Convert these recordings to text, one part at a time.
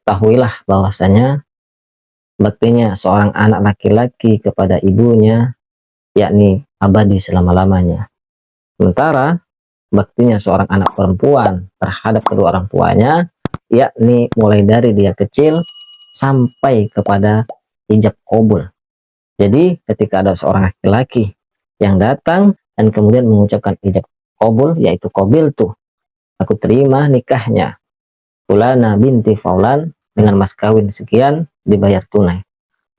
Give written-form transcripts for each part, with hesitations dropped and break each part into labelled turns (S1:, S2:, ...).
S1: Ketahuilah bahwasanya baktinya seorang anak laki-laki kepada ibunya yakni abadi selama-lamanya. Sementara baktinya seorang anak perempuan terhadap kedua orang tuanya yakni mulai dari dia kecil sampai kepada ijab kabul. Jadi ketika ada seorang laki-laki yang datang dan kemudian mengucapkan ijab kabul, yaitu qabil tuh, aku terima nikahnya Fulana binti Faulan dengan mas kawin sekian dibayar tunai.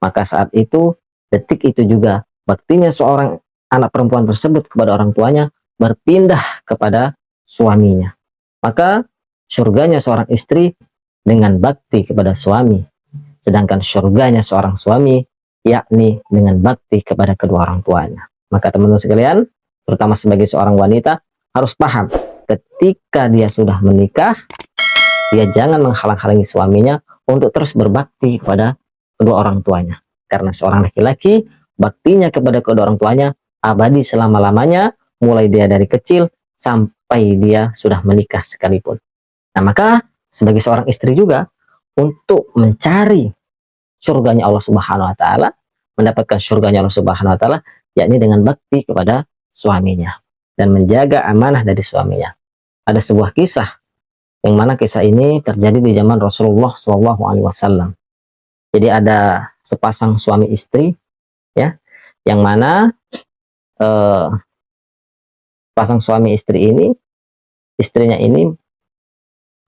S1: Maka saat itu, detik itu juga baktinya seorang anak perempuan tersebut kepada orang tuanya berpindah kepada suaminya. Maka surganya seorang istri dengan bakti kepada suami, sedangkan surganya seorang suami yakni dengan bakti kepada kedua orang tuanya. Maka teman-teman sekalian, terutama sebagai seorang wanita, harus paham ketika dia sudah menikah, dia jangan menghalang-halangi suaminya untuk terus berbakti kepada kedua orang tuanya. Karena seorang laki-laki, baktinya kepada kedua orang tuanya abadi selama-lamanya, mulai dia dari kecil sampai dia sudah menikah sekalipun. Nah, maka sebagai seorang istri juga, untuk mencari surganya Allah Subhanahu wa taala, mendapatkan surganya Allah Subhanahu wa taala, yakni dengan bakti kepada suaminya dan menjaga amanah dari suaminya. Ada sebuah kisah yang mana kisah ini terjadi di zaman Rasulullah SAW. Jadi ada sepasang suami istri, ya, yang mana pasang suami istri ini, istrinya ini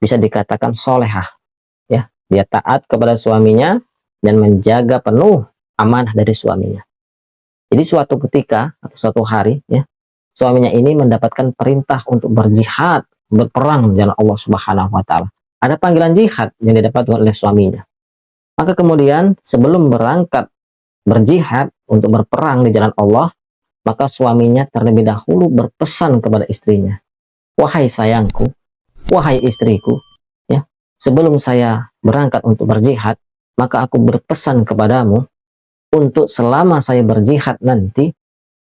S1: bisa dikatakan solehah, ya, dia taat kepada suaminya dan menjaga penuh amanah dari suaminya. Jadi suatu ketika atau suatu hari, ya, suaminya ini mendapatkan perintah untuk berjihad, berperang di jalan Allah Subhanahu wa taala. Ada panggilan jihad yang didapatkan oleh suaminya. Maka kemudian sebelum berangkat berjihad untuk berperang di jalan Allah, maka suaminya terlebih dahulu berpesan kepada istrinya, "Wahai sayangku, wahai istriku, ya, sebelum saya berangkat untuk berjihad, maka aku berpesan kepadamu untuk selama saya berjihad nanti,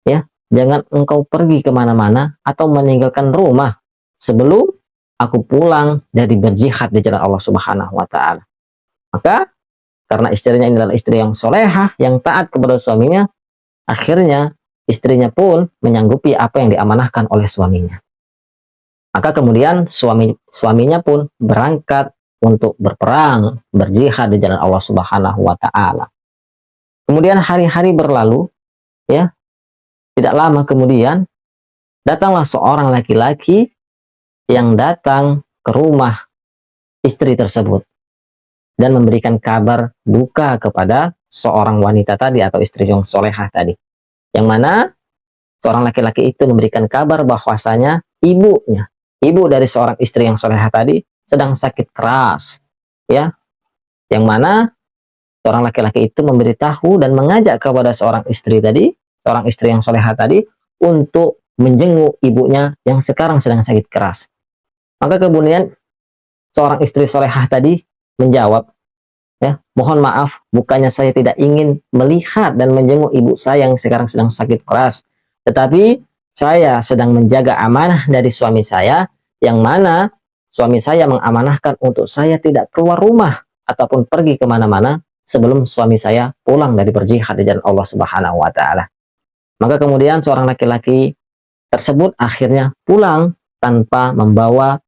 S1: ya, jangan engkau pergi kemana-mana atau meninggalkan rumah sebelum aku pulang dari berjihad di jalan Allah Subhanahu wa taala." Maka karena istrinya ini adalah istri yang solehah, yang taat kepada suaminya, akhirnya istrinya pun menyanggupi apa yang diamanahkan oleh suaminya. Maka kemudian suaminya pun berangkat untuk berperang, berjihad di jalan Allah Subhanahu wa taala. Kemudian hari-hari berlalu, ya. Tidak lama kemudian datanglah seorang laki-laki yang datang ke rumah istri tersebut dan memberikan kabar duka kepada seorang wanita tadi atau istri yang solehah tadi. Yang mana seorang laki-laki itu memberikan kabar bahwasanya ibunya, ibu dari seorang istri yang solehah tadi sedang sakit keras, ya. Yang mana seorang laki-laki itu memberitahu dan mengajak kepada seorang istri tadi, seorang istri yang solehah tadi, untuk menjenguk ibunya yang sekarang sedang sakit keras. Maka kemudian seorang istri solehah tadi menjawab, ya, mohon maaf, bukannya saya tidak ingin melihat dan menjenguk ibu saya yang sekarang sedang sakit keras, tetapi saya sedang menjaga amanah dari suami saya, yang mana suami saya mengamanahkan untuk saya tidak keluar rumah ataupun pergi kemana-mana sebelum suami saya pulang dari berjihad di jalan Allah Subhanahu wa taala. Maka kemudian seorang laki-laki tersebut akhirnya pulang tanpa membawa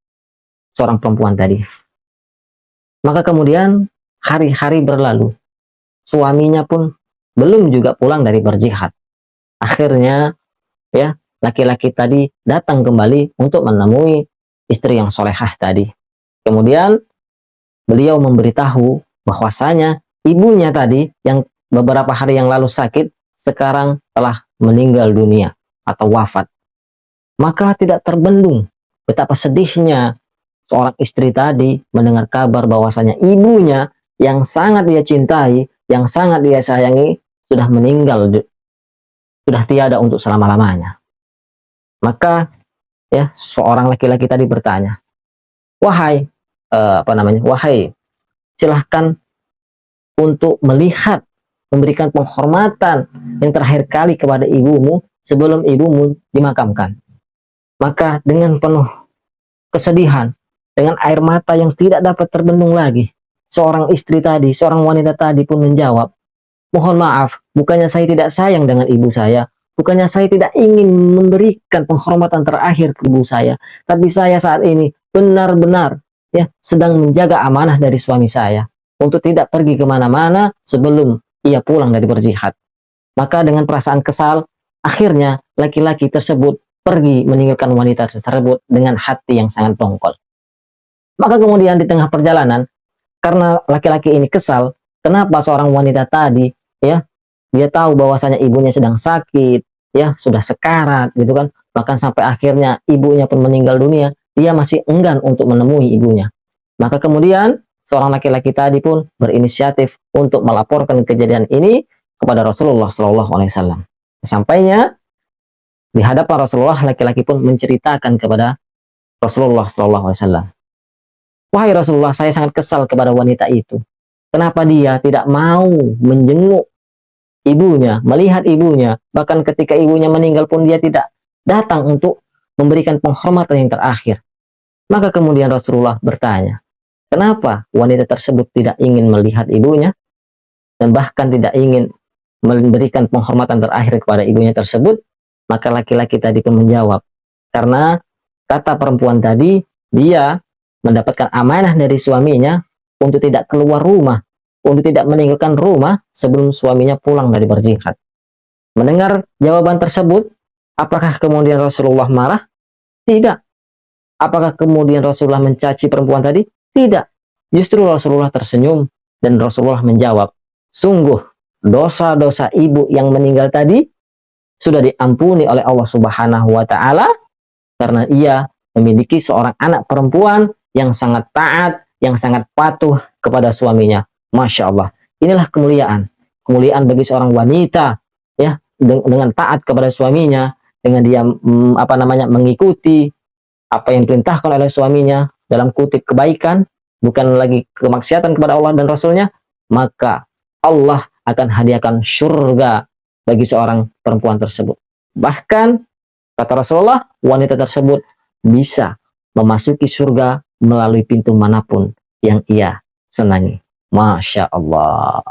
S1: seorang perempuan tadi. Maka kemudian hari-hari berlalu, suaminya pun belum juga pulang dari berjihad. Akhirnya, ya, laki-laki tadi datang kembali untuk menemui istri yang solehah tadi. Kemudian beliau memberitahu bahwasanya ibunya tadi yang beberapa hari yang lalu sakit sekarang telah meninggal dunia atau wafat. Maka tidak terbendung betapa sedihnya seorang istri tadi mendengar kabar bahwasanya ibunya yang sangat dia cintai, yang sangat dia sayangi, sudah meninggal, sudah tiada untuk selama-lamanya. Maka, ya, seorang laki-laki tadi bertanya, wahai wahai, silahkan untuk melihat, memberikan penghormatan yang terakhir kali kepada ibumu sebelum ibumu dimakamkan. Maka dengan penuh kesedihan, dengan air mata yang tidak dapat terbendung lagi, seorang istri tadi, seorang wanita tadi pun menjawab, mohon maaf, bukannya saya tidak sayang dengan ibu saya, bukannya saya tidak ingin memberikan penghormatan terakhir ke ibu saya, tapi saya saat ini benar-benar ya sedang menjaga amanah dari suami saya untuk tidak pergi kemana-mana sebelum ia pulang dari berjihad. Maka dengan perasaan kesal, akhirnya laki-laki tersebut pergi meninggalkan wanita tersebut dengan hati yang sangat dongkol. Maka kemudian di tengah perjalanan, karena laki-laki ini kesal, kenapa seorang wanita tadi, ya, dia tahu bahwasanya ibunya sedang sakit, ya, sudah sekarat, gitu kan, bahkan sampai akhirnya ibunya pun meninggal dunia, dia masih enggan untuk menemui ibunya. Maka kemudian seorang laki-laki tadi pun berinisiatif untuk melaporkan kejadian ini kepada Rasulullah Shallallahu Alaihi Wasallam. Sampainya di hadapan Rasulullah, laki-laki pun menceritakan kepada Rasulullah Shallallahu Alaihi Wasallam, wahai Rasulullah, saya sangat kesal kepada wanita itu. Kenapa dia tidak mau menjenguk ibunya, melihat ibunya, bahkan ketika ibunya meninggal pun dia tidak datang untuk memberikan penghormatan yang terakhir. Maka kemudian Rasulullah bertanya, kenapa wanita tersebut tidak ingin melihat ibunya dan bahkan tidak ingin memberikan penghormatan terakhir kepada ibunya tersebut? Maka laki-laki tadi pun menjawab, karena kata perempuan tadi, dia mendapatkan amanah dari suaminya untuk tidak keluar rumah, untuk tidak meninggalkan rumah sebelum suaminya pulang dari berjihad. Mendengar jawaban tersebut, apakah kemudian Rasulullah marah? Tidak. Apakah kemudian Rasulullah mencaci perempuan tadi? Tidak. Justru Rasulullah tersenyum dan Rasulullah menjawab, sungguh dosa-dosa ibu yang meninggal tadi sudah diampuni oleh Allah Subhanahu wa Ta'ala karena ia memiliki seorang anak perempuan yang sangat taat, yang sangat patuh kepada suaminya. Masya Allah. Inilah kemuliaan. Kemuliaan bagi seorang wanita, ya, dengan taat kepada suaminya, dengan dia mengikuti apa yang diperintahkan oleh suaminya dalam kutip kebaikan, bukan lagi kemaksiatan kepada Allah dan Rasulnya, maka Allah akan hadiahkan surga bagi seorang perempuan tersebut. Bahkan kata Rasulullah, wanita tersebut bisa memasuki surga melalui pintu manapun yang ia senangi. Masya Allah.